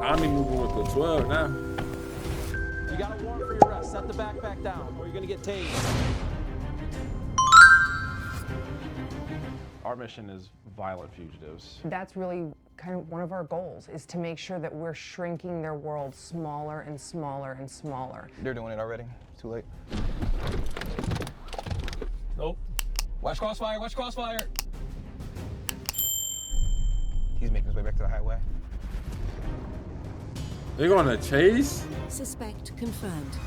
Tommy moving with the 12 now. You got a warrant for your arrest. Set the backpack down, or you're gonna get tased. Our mission is violent fugitives. That's really kind of one of our goals, is to make sure that we're shrinking their world smaller and smaller and smaller. They're doing it already. Too late. Nope. Watch crossfire, watch crossfire. He's making his way back to the highway. They're going to chase? Suspect confirmed.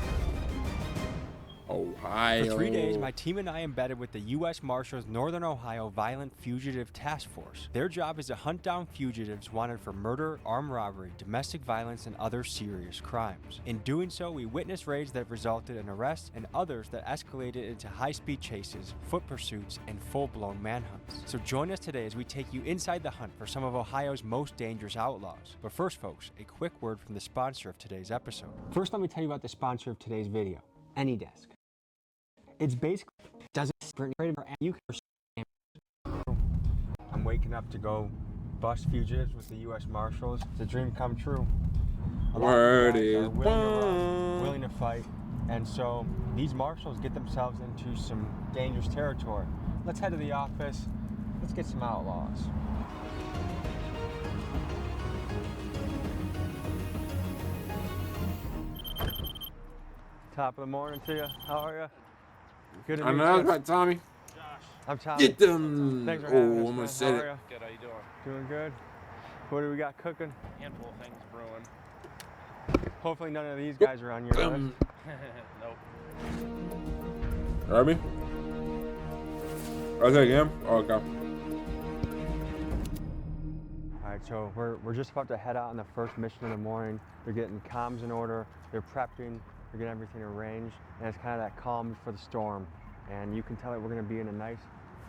Ohio. For 3 days, my team and I embedded with the U.S. Marshals Northern Ohio Violent Fugitive Task Force. Their job is to hunt down fugitives wanted for murder, armed robbery, domestic violence, and other serious crimes. In doing so, we witnessed raids that resulted in arrests and others that escalated into high-speed chases, foot pursuits, and full-blown manhunts. So join us today as we take you inside the hunt for some of Ohio's most dangerous outlaws. But first, folks, a quick word from the sponsor of today's episode. First, let me tell you about the sponsor of today's video, AnyDesk. It's basically I'm waking up to go bust fugitives with the U.S. Marshals. It's a dream come true. Word is willing to fight, and so these marshals get themselves into some dangerous territory. Let's head to the office. Let's get some outlaws. Top of the morning to you. How are you? Good to meet I know you. that's right, Tommy. Josh. I'm Tommy. Get them. Thanks for Oh, having us, I'm gonna man. set How it. are you? Good, how you doing? Doing good. What do we got cooking? Handful of things brewing. Hopefully none of these guys are on your list. Nope. Heard me? I'll take him. Oh, okay. All right, so we're just about to head out on the first mission of the morning. They're getting comms in order. They're prepping. They're getting everything arranged, and it's kind of that calm before the storm. And you can tell that we're going to be in a nice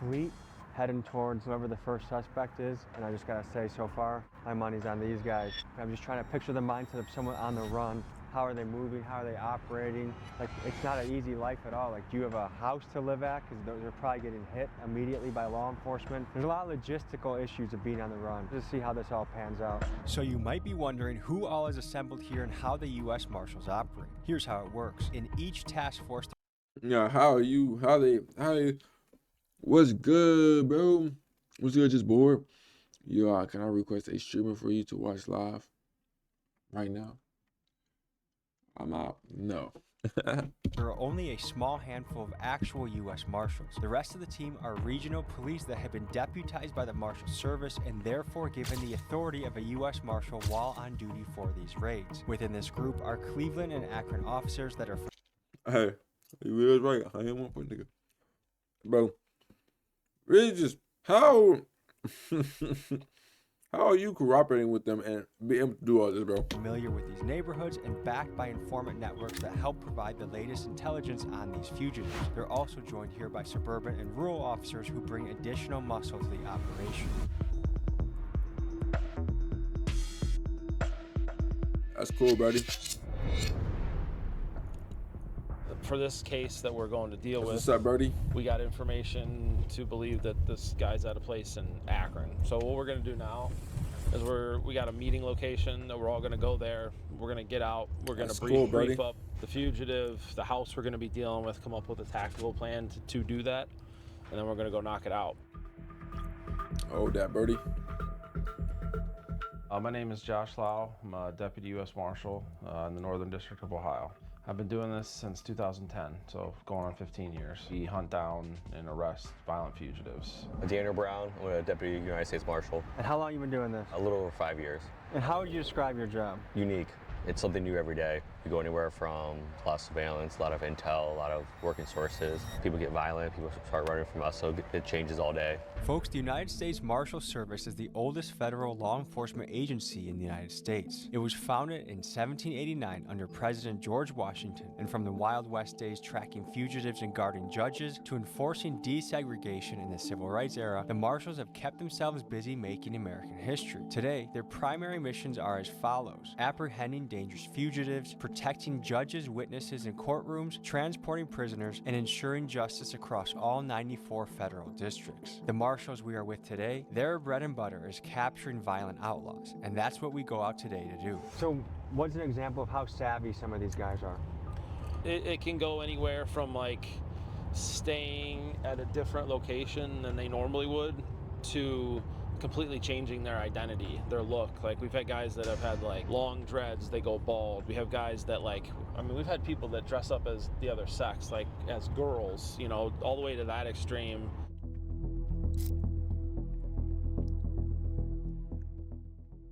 fleet heading towards whoever the first suspect is. And I just got to say, so far, my money's on these guys. I'm just trying to picture the mindset of someone on the run. How are they moving? How are they operating? Like, it's not an easy life at all. Like, do you have a house to live at? Because they're probably getting hit immediately by law enforcement. There's a lot of logistical issues of being on the run. Just see how this all pans out. So you might be wondering who all is assembled here and how the U.S. Marshals operate. Here's how it works. In each task force, Yeah, how are you? How they, what's good, bro? What's good, just bored? Yo, can I request a streamer for you to watch live right now? I'm out. No. there are only a small handful of actual U.S. Marshals. The rest of the team are regional police that have been deputized by the Marshal Service and therefore given the authority of a U.S. Marshal while on duty for these raids. Within this group are Cleveland and Akron officers that are... Hey, you was right. I ain't one for nigga. Bro, really just, how are you cooperating with them and be able to do all this, bro? familiar with these neighborhoods and backed by informant networks that help provide the latest intelligence on these fugitives. They're also joined here by suburban and rural officers who bring additional muscle to the operation. That's cool, buddy. For this case that we're going to deal with, What's up, Birdie? we got information to believe that this guy's at a place in Akron. So what we're gonna do now is we got a meeting location that we're all gonna go there. We're gonna get out. We're gonna That's cool, brief buddy. up the fugitive, the house we're gonna be dealing with, come up with a tactical plan to do that, and then we're gonna go knock it out. Oh, that Birdie. My name is Josh Lau. I'm a Deputy U.S. Marshal in the Northern District of Ohio. I've been doing this since 2010, so going on 15 years. We hunt down and arrest violent fugitives. Daniel Brown, I'm a Deputy United States Marshal. And how long have you been doing this? A little over 5 years. And how would you describe your job? Unique. It's something new every day. We go anywhere from a lot of surveillance, a lot of intel, a lot of working sources. People get violent, people start running from us, so it changes all day. Folks, the United States Marshal Service is the oldest federal law enforcement agency in the United States. It was founded in 1789 under President George Washington, and from the Wild West days tracking fugitives and guarding judges to enforcing desegregation in the Civil Rights era, the Marshals have kept themselves busy making American history. Today, their primary missions are as follows: apprehending dangerous fugitives, protecting judges, witnesses, and courtrooms, transporting prisoners, and ensuring justice across all 94 federal districts. The marshals we are with today, their bread and butter is capturing violent outlaws, and that's what we go out today to do. So what's an example of how savvy some of these guys are? It can go anywhere from like staying at a different location than they normally would to completely changing their identity, their look. Like we've had guys that have had like long dreads, they go bald. We have guys that we've had people that dress up as the other sex, like as girls, you know, all the way to that extreme.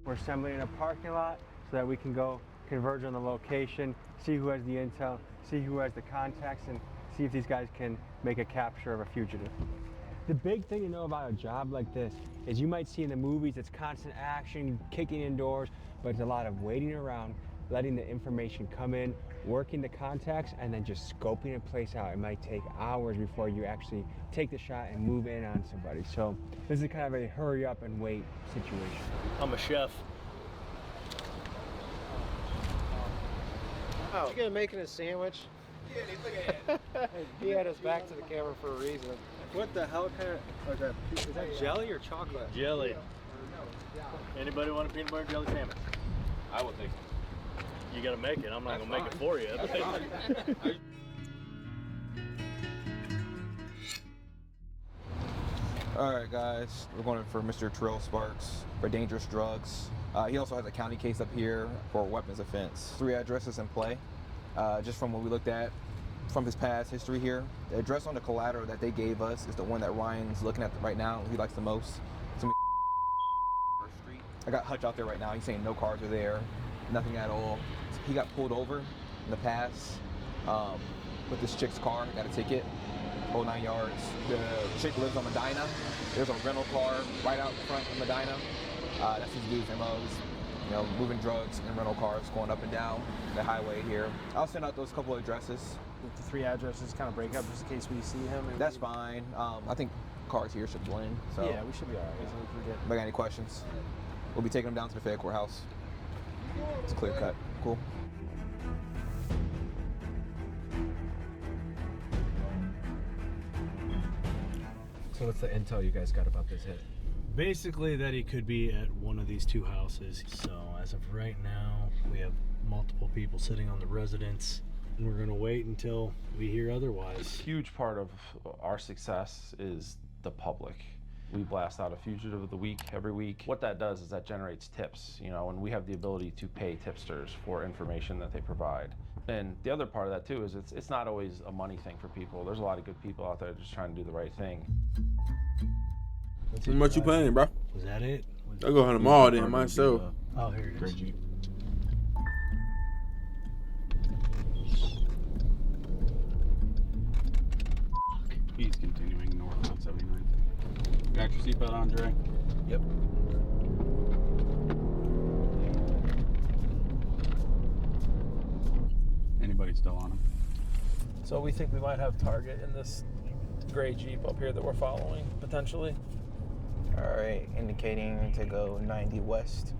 We're assembling in a parking lot so that we can go converge on the location, see who has the intel, see who has the contacts, and see if these guys can make a capture of a fugitive. The big thing to know about a job like this is you might see in the movies it's constant action, kicking indoors, but it's a lot of waiting around, letting the information come in, working the contacts, and then just scoping a place out. It might take hours before you actually take the shot and move in on somebody. So this is kind of a hurry up and wait situation. I'm a chef. Oh, you gonna making a sandwich? Yeah, look at it. He had us back to the camera for a reason. What the hell kind of, is that jelly or chocolate? Jelly. Anybody want a peanut butter jelly sandwich? I would think. You gotta make it. I'm not gonna make it for you. Alright guys, we're going for Mr. Terrell Sparks for dangerous drugs. He also has a county case up here for a weapons offense. 3 addresses in play. Just from what we looked at from his past history here. The address on the collateral that they gave us is the one that Ryan's looking at right now, he likes the most. It's Street. I got Hutch out there right now, he's saying no cars are there, nothing at all. He got pulled over in the past with this chick's car, got a ticket, whole 9 yards. The chick lives on Medina. There's a rental car right out in front of Medina. That's his dude's MO. You know, moving drugs in rental cars, going up and down the highway here. I'll send out those couple of addresses. With the 3 addresses, kind of break up just in case we see him. That's fine. I think cars here should blend. So yeah, we should be all right. So we can get... If I got any questions, we'll be taking them down to the Fed courthouse. It's clear cut. Cool. So what's the intel you guys got about this hit? Basically that he could be at one of these 2 houses. So as of right now, we have multiple people sitting on the residence, and we're gonna wait until we hear otherwise. Huge part of our success is the public. We blast out a fugitive of the week every week. What that does is that generates tips, you know, and we have the ability to pay tipsters for information that they provide. And the other part of that too is it's not always a money thing for people. There's a lot of good people out there just trying to do the right thing. How much you paying, bro? Was that it? I go hunt them all then myself. Oh, here it is. Jeep. He's continuing north on 79th. Got your seatbelt on, Dre? Yep. Anybody still on him? So we think we might have target in this gray Jeep up here that we're following, potentially. All right, indicating to go 90 west.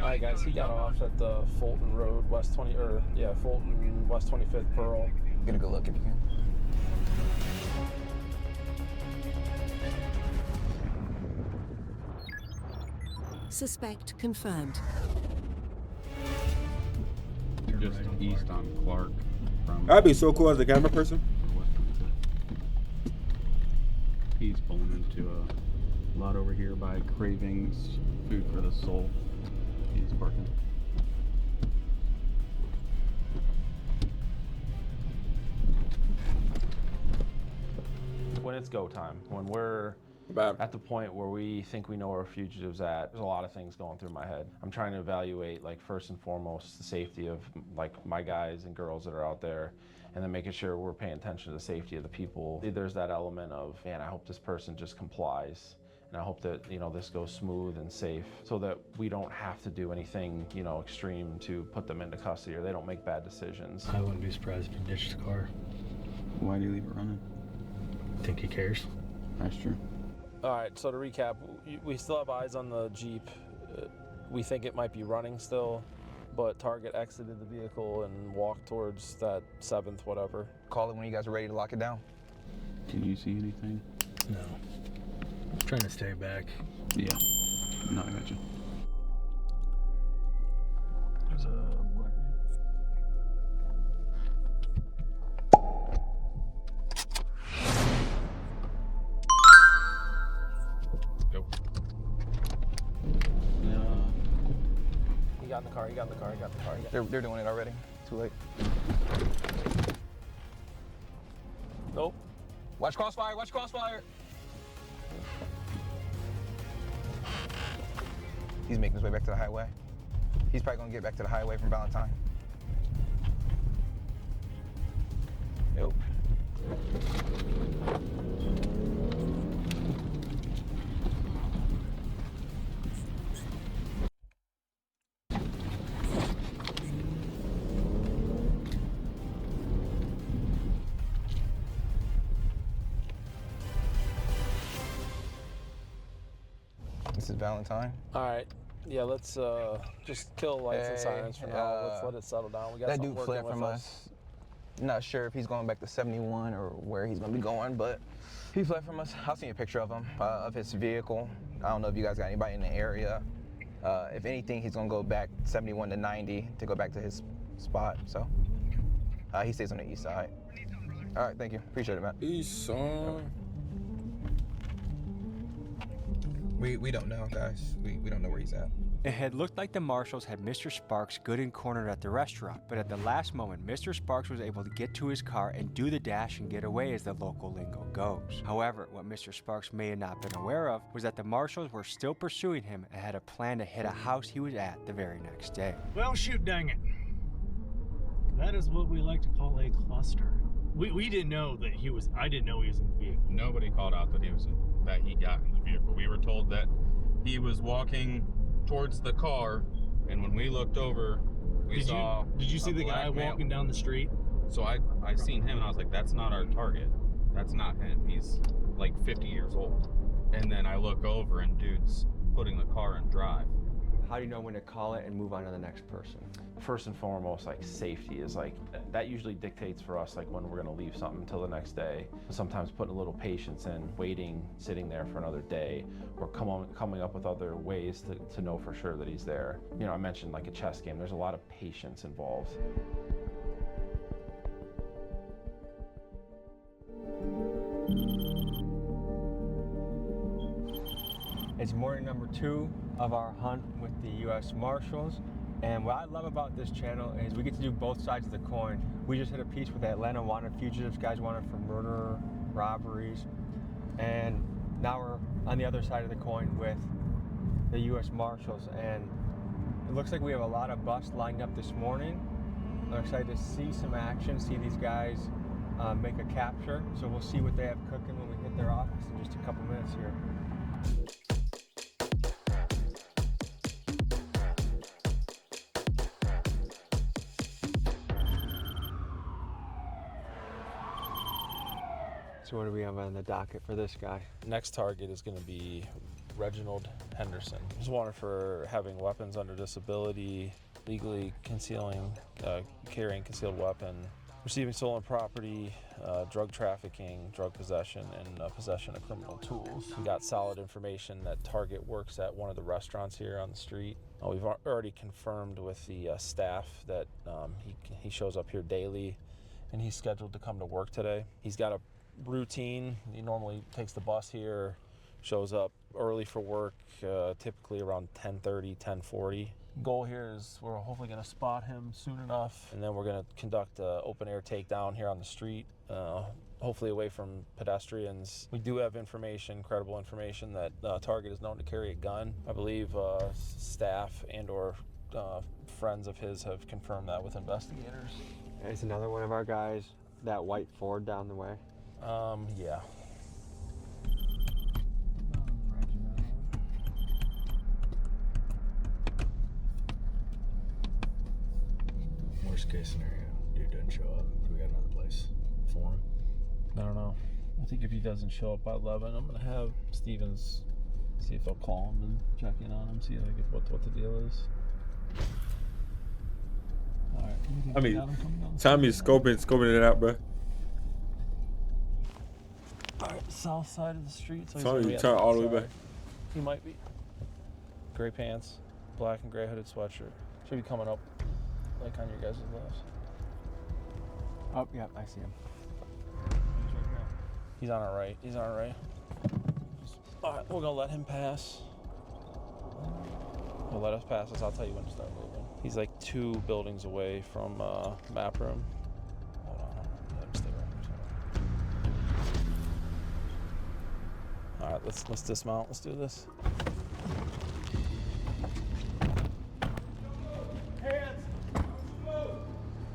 All right, guys, he got off at the Fulton Road, Fulton West 25th Pearl. I'm gonna go look in here. Suspect confirmed. Just east on Clark. That'd be so cool as a camera person. He's pulling into a lot over here by Cravings Food for the Soul. He's parking. When it's go time, when we're at the point where we think we know where a fugitive's at, there's a lot of things going through my head. I'm trying to evaluate, like, first and foremost, the safety of, like, my guys and girls that are out there, and then making sure we're paying attention to the safety of the people. There's that element of, man, I hope this person just complies, and I hope that, you know, this goes smooth and safe so that we don't have to do anything, you know, extreme to put them into custody, or they don't make bad decisions. I wouldn't be surprised if he ditched the car. Why do you leave it running? think he cares? That's true. All right, so to recap, we still have eyes on the Jeep. We think it might be running still, but target exited the vehicle and walked towards that 7th whatever. Call it when you guys are ready to lock it down. Can you see anything? No. I'm trying to stay back. Yeah. No, I got you. There's a black man. Go. He got in the car, he got in the car, he got in the car. They're doing it already. Too late. Nope. Watch crossfire, watch crossfire. He's making his way back to the highway. He's probably gonna get back to the highway from Valentine. Nope. This is Valentine. All right. Yeah, let's just kill lights and sirens for now. Let's let it settle down. We got That something dude working fled with from us. Not sure if he's going back to 71 or where he's gonna be going, but he fled from us. I'll send you a picture of him, of his vehicle. I don't know if you guys got anybody in the area. If anything, he's gonna go back 71 to 90 to go back to his spot. So he stays on the east side. All right, thank you. Appreciate it, man. East side. We don't know, guys. We don't know where he's at. It had looked like the marshals had Mr. Sparks good and cornered at the restaurant, but at the last moment, Mr. Sparks was able to get to his car and do the dash and get away, as the local lingo goes. However, what Mr. Sparks may have not been aware of was that the marshals were still pursuing him and had a plan to hit a house he was at the very next day. Well, shoot, dang it. That is what we like to call a cluster. We didn't know that he was. I didn't know he was in the vehicle. Nobody called out that he got in the vehicle. We were told that he was walking towards the car, and when we looked over, we saw. Did you see the guy walking down the street? So I seen him, and I was like, "That's not our target. That's not him. He's like 50 years old." And then I look over, and dude's putting the car in drive. How do you know when to call it and move on to the next person? First and foremost, like safety is like, that usually dictates for us like when we're gonna leave something until the next day. Sometimes putting a little patience in, waiting, sitting there for another day, or coming up with other ways to know for sure that he's there. You know, I mentioned like a chess game, there's a lot of patience involved. It's morning number 2 of our hunt with the U.S. Marshals. And what I love about this channel is we get to do both sides of the coin. We just hit a piece with Atlanta wanted fugitives, guys wanted for murder, robberies. And now we're on the other side of the coin with the U.S. Marshals. And it looks like we have a lot of busts lined up this morning. I'm excited to see some action, see these guys make a capture. So we'll see what they have cooking when we hit their office in just a couple minutes here. So what do we have on the docket for this guy? Next target is going to be Reginald Henderson. He's wanted for having weapons under disability, legally carrying concealed weapon, receiving stolen property, drug trafficking, drug possession, and possession of criminal tools. We got solid information that target works at one of the restaurants here on the street. We've already confirmed with the staff that he shows up here daily, and he's scheduled to come to work today. He's got a routine. He normally takes the bus here, shows up early for work, typically around 10:30, 10:40. Goal here is we're hopefully going to spot him soon enough, and then we're going to conduct an open air takedown here on the street, hopefully away from pedestrians. We do have information, credible information, that target is known to carry a gun. I believe staff and or friends of his have confirmed that with investigators. It's another one of our guys, that white Ford down the way. Yeah. Worst case scenario, dude doesn't show up. Do we got another place for him? I don't know. I think if he doesn't show up by 11, I'm gonna have Stevens see if they'll call him and check in on him, see like what the deal is. All right. I mean, Tommy's scoping it out, bro. All right, south side of the street. So Tommy, he's turn all the way back. He might be. Gray pants, black and gray hooded sweatshirt. Should be coming up, like on your guys' left. Oh, yeah, I see him. He's on our right. He's on our right. All right, we're gonna let him pass. He'll let us pass us. I'll tell you when to start moving. He's like 2 buildings away from map room. Hold on. Let him stay right here. All right, let's dismount. Let's do this. Hands.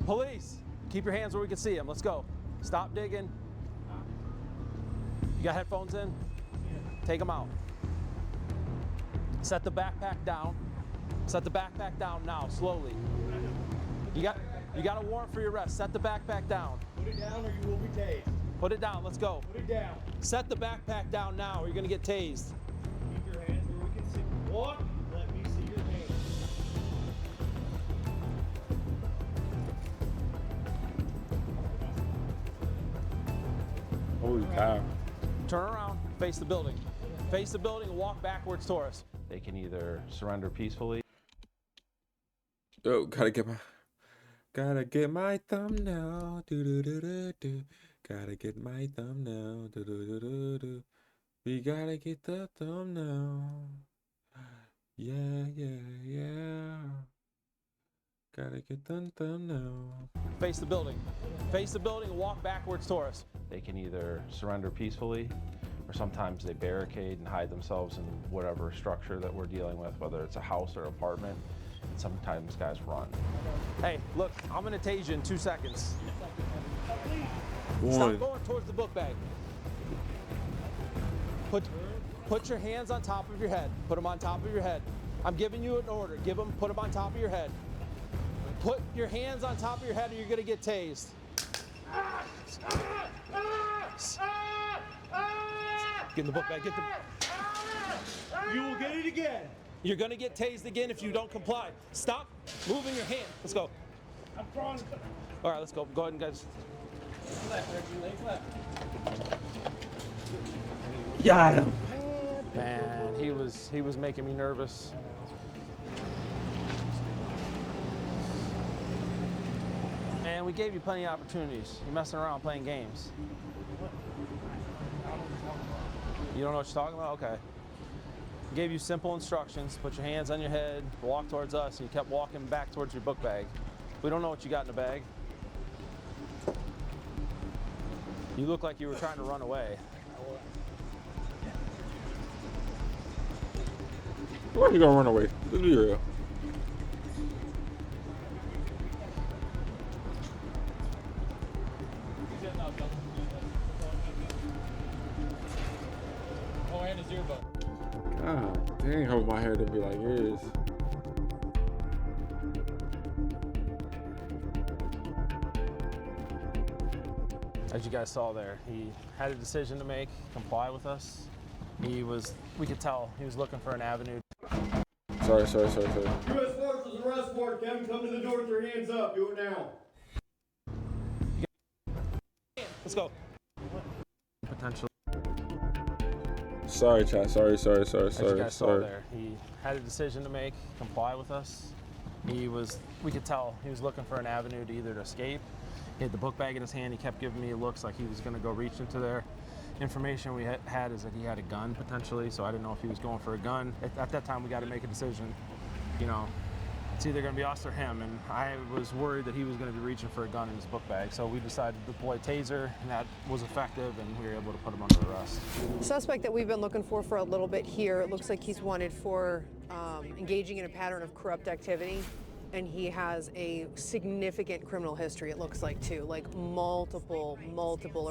Police, keep your hands where we can see them. Let's go. Stop digging. You got headphones in? Take them out. Set the backpack down. Set the backpack down now, slowly. You got a warrant for your arrest. Set the backpack down. Put it down or you will be tased. Put it down, let's go. Put it down. Set the backpack down now or you're gonna get tased. Keep your hands where we can see. Walk, let me see your hands. Holy cow. Turn around, face the building. Face the building and walk backwards toward us. They can either surrender peacefully. Yo, gotta get my thumbnail. Do do do do do. Gotta get my thumbnail. Do do do do do. We gotta get the thumbnail. Yeah, yeah, yeah. Gotta get the thumbnail. Face the building. Face the building and walk backwards toward us. They can either surrender peacefully, or sometimes they barricade and hide themselves in whatever structure that we're dealing with, whether it's a house or apartment. And sometimes guys run. Hey, look, I'm gonna tase you in 2 seconds. Stop going towards the book bag. Put your hands on top of your head. Put them on top of your head. I'm giving you an order. Put them on top of your head. Put your hands on top of your head or you're gonna get tased. Get in the book bag, You will get it again. You're gonna get tased again if you don't comply. Stop moving your hand. Let's go. I'm throwing. All right, let's go. Go ahead and guys. Got him. Man, he was making me nervous. Man, we gave you plenty of opportunities. You're messing around playing games. You don't know what you're talking about? Okay. Gave you simple instructions. Put your hands on your head, walk towards us, and you kept walking back towards your book bag. We don't know what you got in the bag. You look like you were trying to run away. Why are you gonna run away? Let's be real. Oh, and his earbud. God dang, hope my hair to be like his. As you guys saw there, he had a decision to make, comply with us. We could tell he was looking for an avenue. Sorry. U.S. Marshals arrest warrant. Kevin, come to the door with your hands up. Do it now. Let's go. Potentially. Sorry, chat. Sorry. As you guys saw there, he had a decision to make, comply with us. We could tell he was looking for an avenue to either escape. He had the book bag in his hand. He kept giving me looks like he was going to go reach into there. Information we had is that he had a gun potentially, so I didn't know if he was going for a gun. At that time, we got to make a decision. You know, it's either going to be us or him, and I was worried that he was going to be reaching for a gun in his book bag. So we decided to deploy taser, and that was effective, and we were able to put him under arrest. Suspect that we've been looking for a little bit here. It looks like he's wanted for engaging in a pattern of corrupt activity. And he has a significant criminal history, it looks like, too, like multiple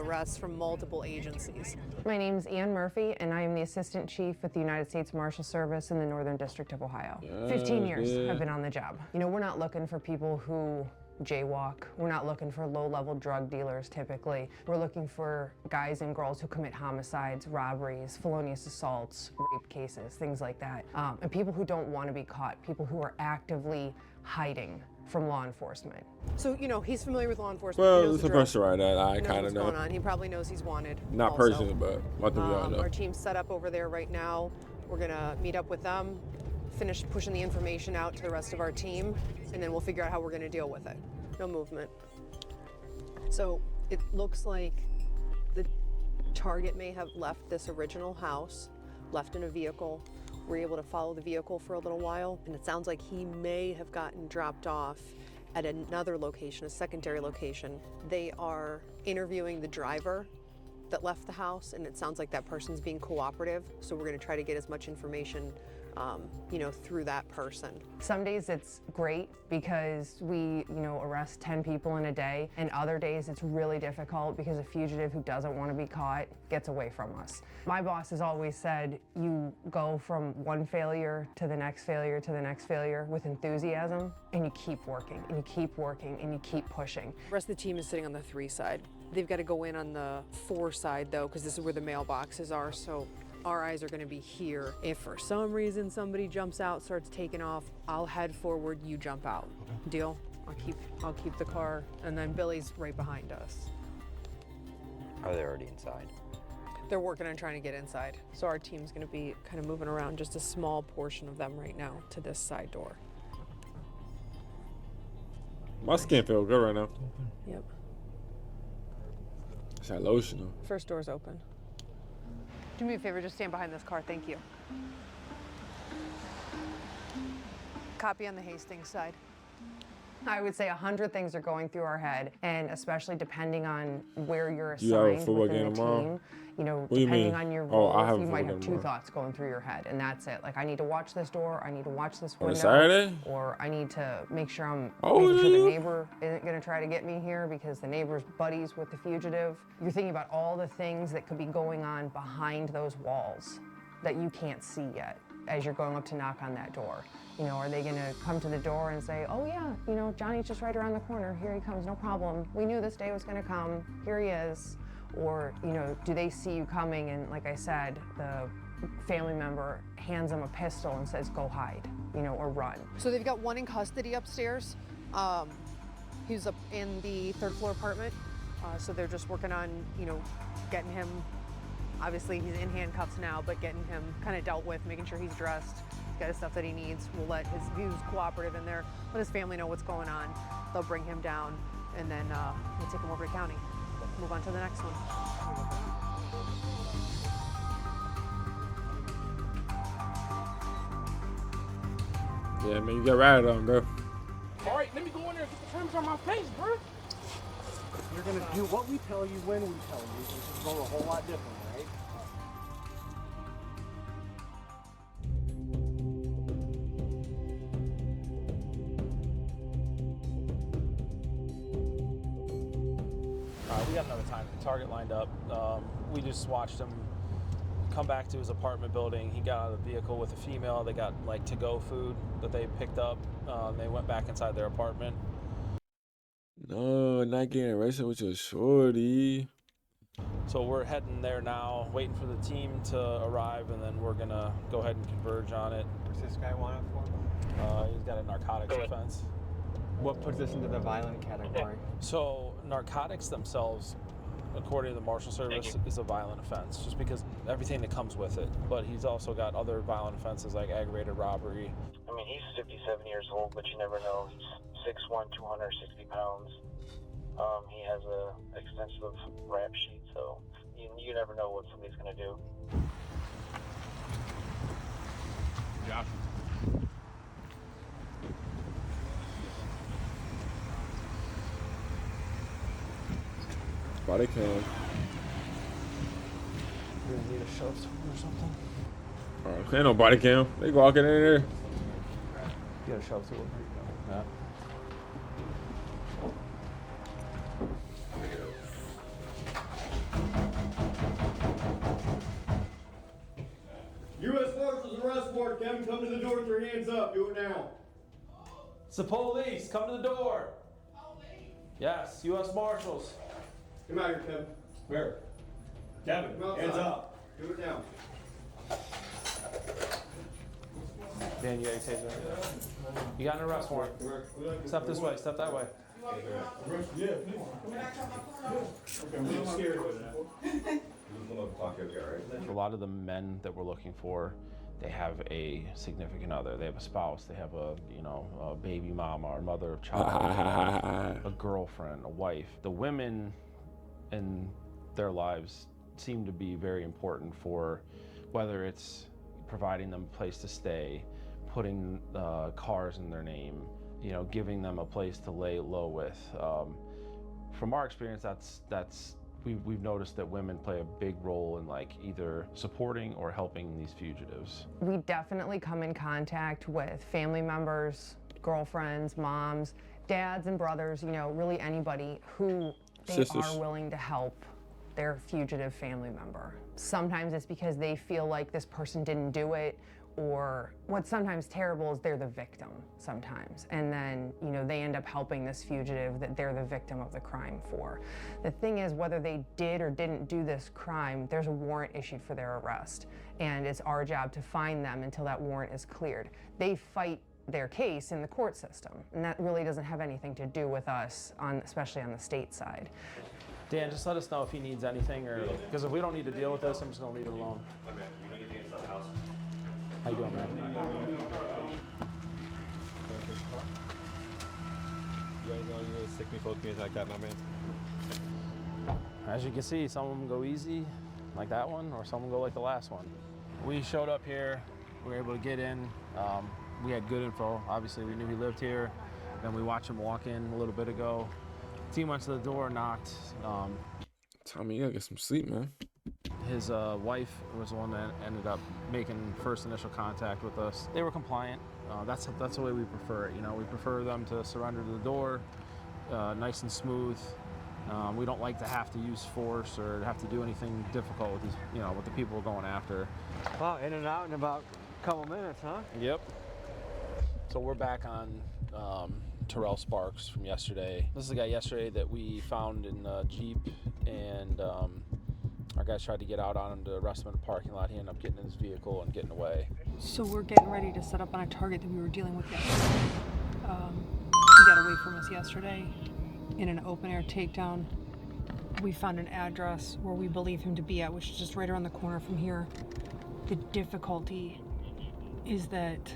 arrests from multiple agencies. My name's Ann Murphy, and I am the Assistant Chief with the United States Marshal Service in the Northern District of Ohio. 15 years I've been on the job. You know, we're not looking for people who jaywalk. We're not looking for low-level drug dealers typically. We're looking for guys and girls who commit homicides, robberies, felonious assaults, rape cases, things like that. And people who don't want to be caught, people who are actively hiding from law enforcement. So, you know, he's familiar with law enforcement. Well, it's a person right that I kind of know. What's going on. He probably knows he's wanted. Not also. personally, but what do we all know? Our team's set up over there right now. We're gonna meet up with them, finish pushing the information out to the rest of our team, and then we'll figure out how we're gonna deal with it. No movement. So it looks like the target may have left this original house, left in a vehicle. We're able to follow the vehicle for a little while, and it sounds like he may have gotten dropped off at another location, a secondary location. They are interviewing the driver that left the house, and it sounds like that person's being cooperative, so we're gonna try to get as much information you know, through that person. Some days it's great because we, you know, arrest 10 people in a day, and other days it's really difficult because a fugitive who doesn't want to be caught gets away from us. My boss has always said you go from one failure to the next failure to the next failure with enthusiasm, and you keep working and you keep working and you keep pushing. The rest of the team is sitting on the 3 side. They've got to go in on the 4 side though, because this is where the mailboxes are, so our eyes are going to be here. If for some reason somebody jumps out, starts taking off, I'll head forward, you jump out. Deal? I'll keep the car, and then Billy's right behind us. Are they already inside? They're working on trying to get inside. So our team's going to be kind of moving around just a small portion of them right now to this side door. My skin feels good right now. Yep. It's that lotion though. First door's open. Do me a favor, just stand behind this car, thank you. Copy on the Hastings side. I would say 100 things are going through our head, and especially depending on where you're assigned within the team. You know, depending on your role, you might have 2 thoughts going through your head, and that's it. Like, I need to watch this door, I need to watch this window. On a Saturday? Or I need to make sure making sure the neighbor isn't gonna try to get me here because the neighbor's buddies with the fugitive. You're thinking about all the things that could be going on behind those walls that you can't see yet as you're going up to knock on that door. You know, are they gonna come to the door and say, oh yeah, you know, Johnny's just right around the corner, here he comes, no problem. We knew this day was gonna come, here he is. Or, you know, do they see you coming and, like I said, the family member hands them a pistol and says, go hide, you know, or run. So they've got one in custody upstairs. He's up in the 3rd floor apartment. So they're just working on, you know, getting him, obviously he's in handcuffs now, but getting him kind of dealt with, making sure he's dressed, he's got his stuff that he needs. We'll let his views cooperative in there, let his family know what's going on. They'll bring him down, and then we'll take him over to county. Move on to the next one. Yeah, man, you got ratted on, bro. All right, let me go in there and get the terms on my face, bro. You're gonna do what we tell you when we tell you, which is going a whole lot different, right? We got another target lined up. We just watched him come back to his apartment building. He got out of the vehicle with a female. They got like to-go food that they picked up. They went back inside their apartment. No, not getting arrested with your shorty. So we're heading there now, waiting for the team to arrive, and then we're gonna go ahead and converge on it. What's this guy wanted for? He's got a narcotics offense. What puts this into the violent category? So narcotics themselves, according to the Marshal Service, is a violent offense, just because everything that comes with it. But he's also got other violent offenses like aggravated robbery. I mean, he's 57 years old, but you never know. He's 6'1", 260 pounds. He has a extensive rap sheet, so you never know what somebody's gonna do. Josh. Body cam. We're gonna need a shove or something. Ain't no body cam. They walking in there. You got a shove to it. Yeah. U.S. Marshals arrest warrant. Kevin, come to the door with your hands up. Do it now. It's the police. Come to the door. Yes, U.S. Marshals. Come out here, Kevin. Where? Kevin, hands up. Do it now. Dan, you got your taser? You got an arrest warrant. Step this way, step that way. Yeah, please. Okay, I'm a little scared of that. A lot of the men that we're looking for, they have a significant other. They have a spouse. They have a, you know, a baby mama or mother of child, a girlfriend, a wife. The women in their lives seem to be very important for whether it's providing them a place to stay, putting cars in their name, you know, giving them a place to lay low with. From our experience, we've noticed that women play a big role in like either supporting or helping these fugitives. We definitely come in contact with family members, girlfriends, moms, dads and brothers, you know, really anybody who they are willing to help their fugitive family member. Sometimes it's because they feel like this person didn't do it, or what's sometimes terrible is they're the victim sometimes. And then, you know, they end up helping this fugitive that they're the victim of the crime for. The thing is, whether they did or didn't do this crime, there's a warrant issued for their arrest. And it's our job to find them until that warrant is cleared. They fight their case in the court system, and that really doesn't have anything to do with us, especially on the state side. Dan, just let us know if he needs anything, or because if we don't need to deal with this, I'm just gonna leave it alone. How you doing, man? You guys know you really sick me folk music like that, my man. As you can see, some of them go easy, like that one, or some of them go like the last one. We showed up here, we were able to get in. We had good info. Obviously, we knew he lived here. Then we watched him walk in a little bit ago. Team went to the door, knocked. Tommy, you gotta get some sleep, man. His wife was the one that ended up making first initial contact with us. They were compliant. That's the way we prefer it. You know, we prefer them to surrender to the door, nice and smooth. We don't like to have to use force or have to do anything difficult with these, you know, with the people we're going after. Wow, in and out in about a couple minutes, huh? Yep. So we're back on Terrell Sparks from yesterday. This is the guy yesterday that we found in a Jeep, and our guys tried to get out on him to arrest him in a parking lot. He ended up getting in his vehicle and getting away. So we're getting ready to set up on a target that we were dealing with yesterday. He got away from us yesterday in an open-air takedown. We found an address where we believe him to be at, which is just right around the corner from here. The difficulty is that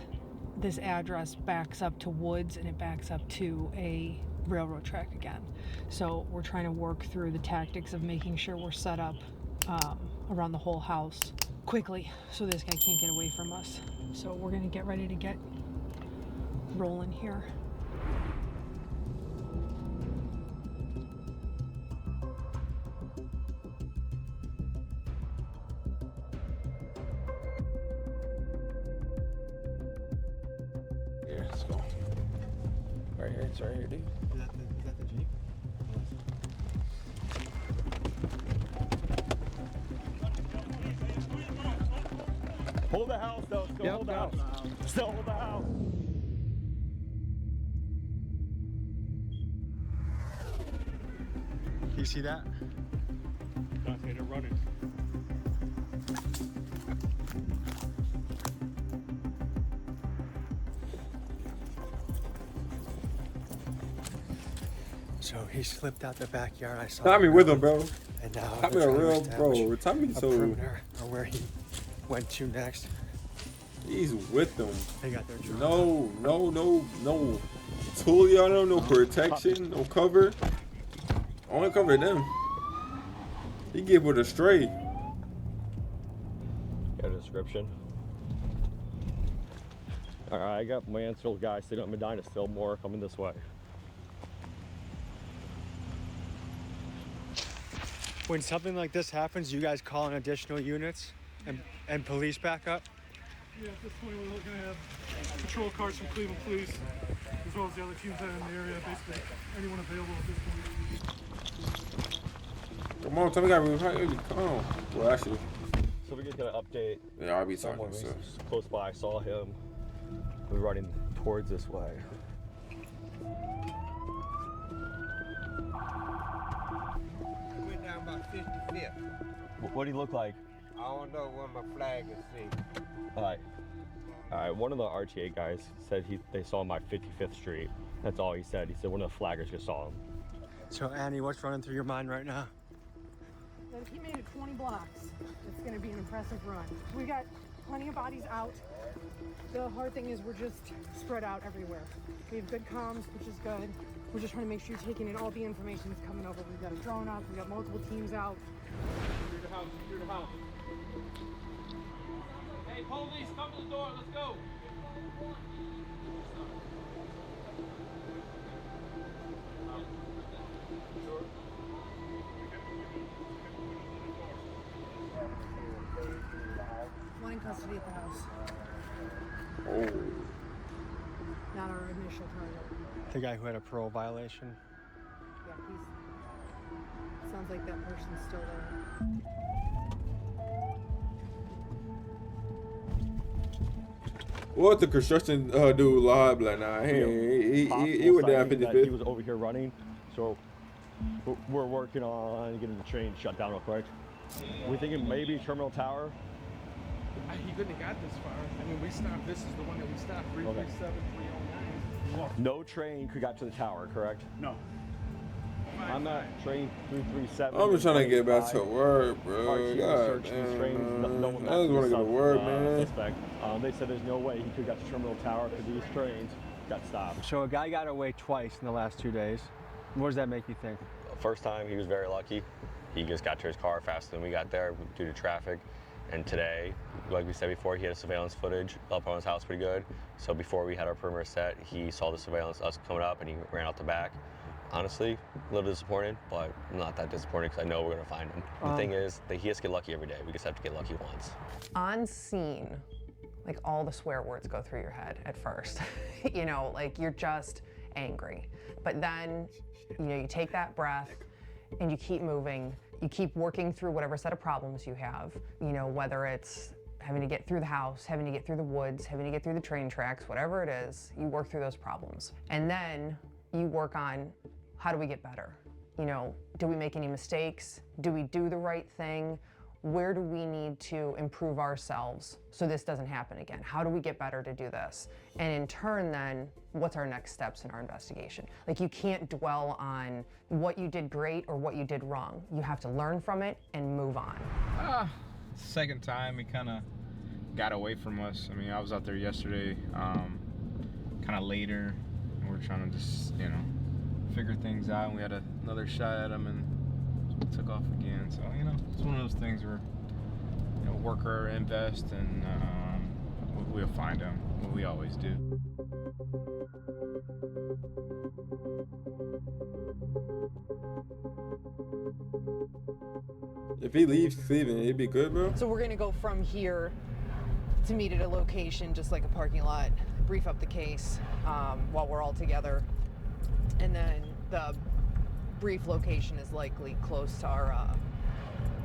this address backs up to woods and it backs up to a railroad track again. So we're trying to work through the tactics of making sure we're set up around the whole house quickly so this guy can't get away from us. So we're gonna get ready to get rolling here. Here, let's go. Right here, it's right here, dude. Is that the Jeep? Hold the house, though. Still hold the house. Still hold the house. You see that? Okay, they're running. So he slipped out the backyard. I saw Tommy with him, bro. And now Tommy a real bro. Tommy so perimeter or where he went to next. He's with them. They got their drone. No Tully on him, no protection, no cover. Only cover them. He get with a stray. Got a description. Alright, I got Mansfield guy sitting on Medina Stillmore coming this way. When something like this happens, you guys call in additional units and police backup? Yeah, at this point we're going to have patrol cars from Cleveland Police, as well as the other teams that are in the area, basically anyone available at this point. Come on, Tommy got really calm. Well, actually. So we just got an update. Yeah, I'll be talking Someone to you. close by, saw him. We're running towards this way. 55th. What do you look like? I don't know when my flag is see. All right. One of the RTA guys said they saw him by 55th Street. That's all he said. He said one of the flaggers just saw him. So Annie, what's running through your mind right now? That if he made it 20 blocks, it's going to be an impressive run. We got plenty of bodies out. The hard thing is we're just spread out everywhere. We have good comms, which is good. We're just trying to make sure you're taking in all the information that's coming over. We've got a drone up, we've got multiple teams out. Through the house, through the house. Hey, police, come to the door, let's go. One in custody at the house. Oh. Not our initial target. The guy who had a parole violation. Yeah, sounds like that person's still there. What the construction dude lied, like, nah, he went down 55th. He was over here running, so we're working on getting the train shut down real quick. We're thinking maybe Terminal Tower. He couldn't have got this far. I mean, we stopped. This is the one that we stopped. 337, 309. No train could got to the tower, correct? No. I'm not train 337. I'm just trying to get back to work, bro. RT God, searched these trains. No one I just want to get to work, man. Suspect. They said there's no way he could have got to Terminal Tower because these trains got stopped. So a guy got away twice in the last 2 days. What does that make you think? First time, he was very lucky. He just got to his car faster than we got there due to traffic. And today, like we said before, he had a surveillance footage up on his house pretty good. So before we had our perimeter set, he saw the surveillance, us coming up, and he ran out the back. Honestly, a little disappointed, but not that disappointed because I know we're going to find him. The thing is that he has to get lucky every day. We just have to get lucky once. On scene, like all the swear words go through your head at first. You know, like you're just angry. But then, you know, you take that breath and you keep moving. You keep working through whatever set of problems you have, you know, whether it's having to get through the house, having to get through the woods, having to get through the train tracks, whatever it is, you work through those problems. And then you work on how do we get better? You know, do we make any mistakes? Do we do the right thing? Where do we need to improve ourselves so this doesn't happen again? How do we get better to do this? And in turn then, what's our next steps in our investigation? Like you can't dwell on what you did great or what you did wrong. You have to learn from it and move on. Second time he kind of got away from us. I mean, I was out there yesterday, kind of later, and we're trying to just, you know, figure things out, and we had another shot at him and took off again. So, you know, it's one of those things where, you know, work or invest, and we'll find him. We always do. If he leaves Cleveland, it'd be good, bro. So we're gonna go from here to meet at a location, just like a parking lot, brief up the case while we're all together. And then the brief location is likely close to our,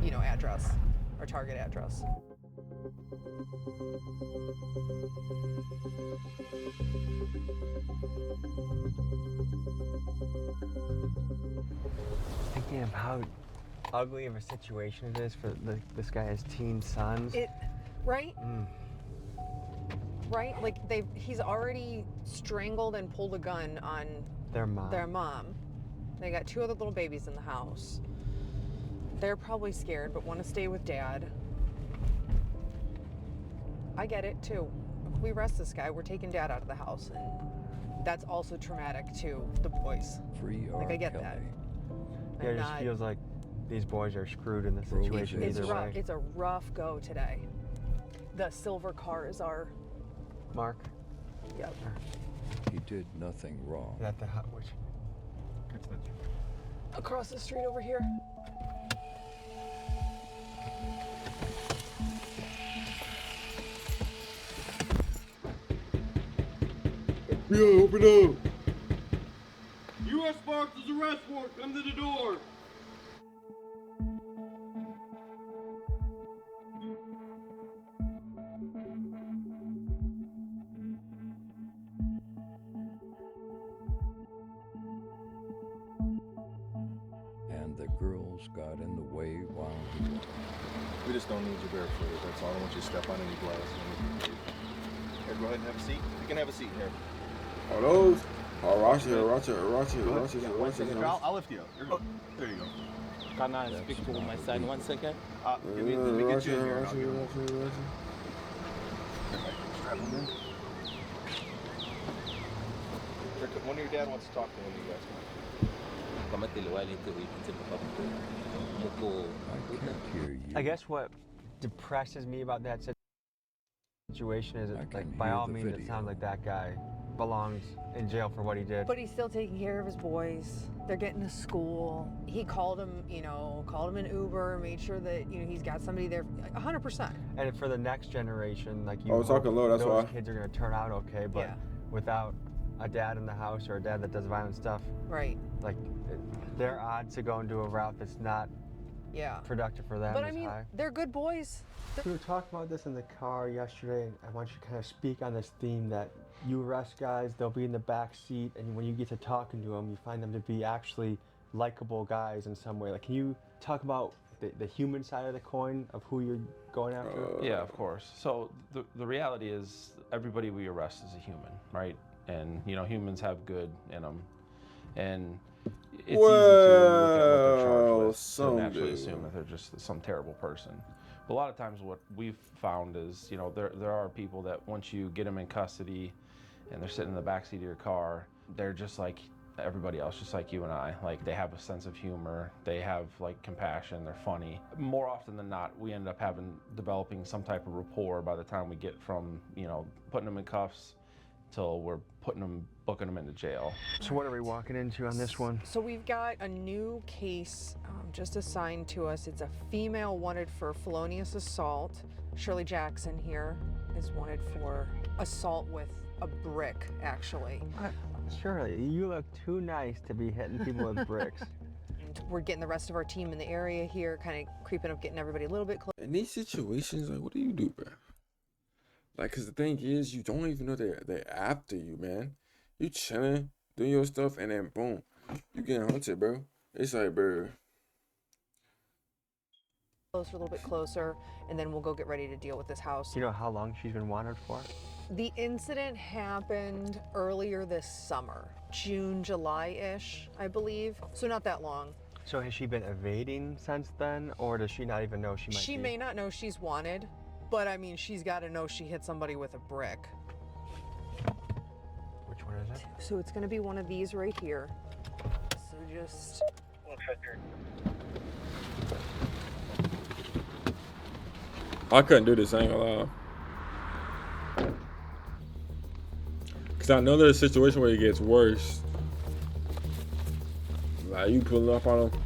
you know, address, our target address. Thinking of how ugly of a situation it is for this guy has teen sons. Right? Right? Like he's already strangled and pulled a gun on Their mom. They got 2 other little babies in the house. They're probably scared, but want to stay with dad. I get it too. If we arrest this guy, we're taking dad out of the house, and that's also traumatic to the boys. Like I get that. Yeah, it just feels like these boys are screwed in this situation either way. It's a rough go today. The silver car is our Mark? Yep. He did nothing wrong. Is that the which? Across the street over here. Yo, open up. U.S. Marshals arrest warrant, come to the door. And the girls got in the way while he was. We just don't need you barefooted. That's all. I don't want you to step on any glass or anything. Here, go ahead and have a seat. You can have a seat here. Oh, those? Oh, watch it. Go ahead. I'll lift you up. There you go. Can I speak to my son 1 second? Let me get you in here. One of your dad wants to talk to one of you guys. I can't hear you. I guess what depresses me about that situation is, like, by hear all the means, it video. sounds like that guy belongs in jail for what he did. But he's still taking care of his boys. They're getting to school. He called him, called him an Uber, made sure that, he's got somebody there 100%. And for the next generation, like you, Oh, talking low, that's those why. kids are going to turn out okay, but Yeah. without a dad in the house or a dad that does violent stuff, Right. like their odds to go into a route that's not Yeah. productive for them But is I mean, high. they're good boys. We were talking about this in the car yesterday, and I want you to kind of speak on this theme that you arrest guys, they'll be in the back seat, and when you get to talking to them, you find them to be actually likable guys in some way. Like, can you talk about the human side of the coin of who you're going after? Yeah, of course. So the reality is everybody we arrest is a human, right? And, humans have good in them. And it's easy to look at what they're charged with to naturally assume that they're just some terrible person. But a lot of times what we've found is, there are people that once you get them in custody and they're sitting in the backseat of your car, they're just like everybody else, just like you and I. Like, they have a sense of humor, they have like compassion, they're funny. More often than not, we end up developing some type of rapport by the time we get from, putting them in cuffs till we're booking them into jail. So what are we walking into on this one? So we've got a new case just assigned to us. It's a female wanted for felonious assault. Shirley Jackson here is wanted for assault with a brick, actually. Shirley, you look too nice to be hitting people with bricks. We're getting the rest of our team in the area here, kind of creeping up, getting everybody a little bit closer. In these situations, like, what do you do, bro? Like, cause the thing is, you don't even know they're after you, man. You chilling, doing your stuff, and then boom, you getting hunted, bro. It's like, bro. A little bit closer, and then we'll go get ready to deal with this house. You know how long she's been wanted for? The incident happened earlier this summer, June, July-ish, I believe. So not that long. So has she been evading since then, or does she not even know she might be? She may not know she's wanted, but I mean, she's got to know she hit somebody with a brick. Which one is it? So it's going to be one of these right here. So just... I couldn't do this, I ain't gonna lie. Cause I know there's a situation where it gets worse. Like, you pulling up on them.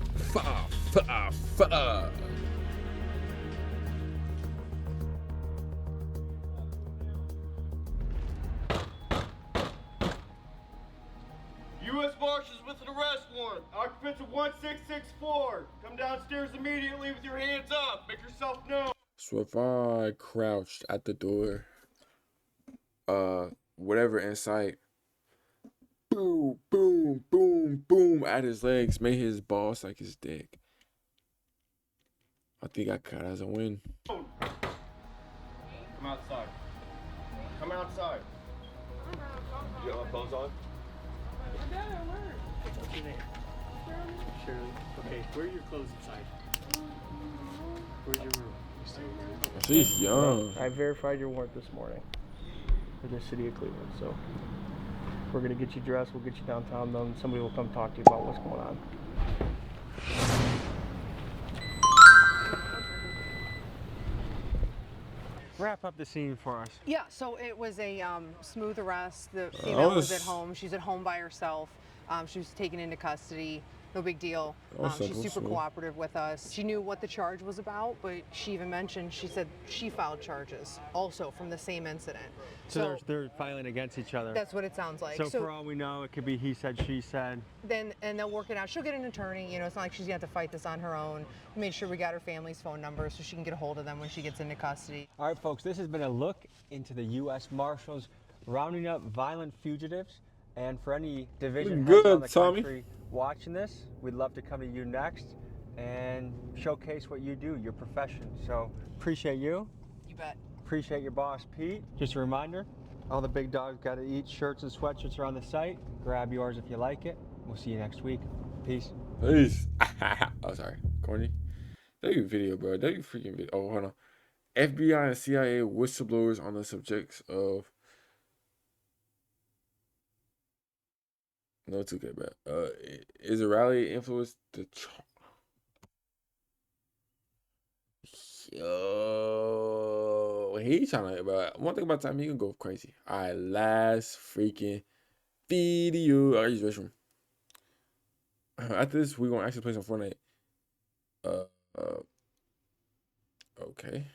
U.S. Marshals with an arrest warrant. Occupants of 1664. Come downstairs immediately with your hands up. Make yourself known. So if I crouched at the door, whatever in sight, boom, boom, boom, boom, at his legs, made his balls like his dick. I think I cut as a win. Come outside. Come outside. You have clothes on? Shirley. Okay, where are your clothes inside? Where's your room? She's young. I verified your warrant this morning for the city of Cleveland, so we're gonna get you dressed, we'll get you downtown, then somebody will come talk to you about what's going on. Wrap up the scene for us. Yeah, so it was a smooth arrest. The female was at was- home. She's at home by herself. She was taken into custody. No big deal. Oh, She's simple, super smooth. cooperative with us. She knew what the charge was about, but she even mentioned, she said she filed charges also from the same incident. So they're filing against each other. That's what it sounds like. So for all we know, it could be he said, she said. And they'll work it out. She'll get an attorney. It's not like she's gonna have to fight this on her own. We made sure we got her family's phone number so she can get a hold of them when she gets into custody. All right, folks, this has been a look into the U.S. Marshals rounding up violent fugitives. And for any division heads Good, around the Tommy. country watching this, we'd love to come to you next. and showcase what you do, your profession. So appreciate you. You bet. Appreciate your boss, Pete. Just a reminder, all the big dogs got to eat. Shirts and sweatshirts are on the site. Grab yours if you like it. We'll see you next week. Peace. Peace. Oh, sorry. Corny. That you video, bro. That you freaking video. Oh, hold on. FBI and CIA whistleblowers on the subjects of no 2K bad. Is a rally influenced the Yo, he trying to, but one thing about time, he can go crazy. All right, last freaking video. I use restroom. After this, we're gonna actually play some Fortnite. Okay.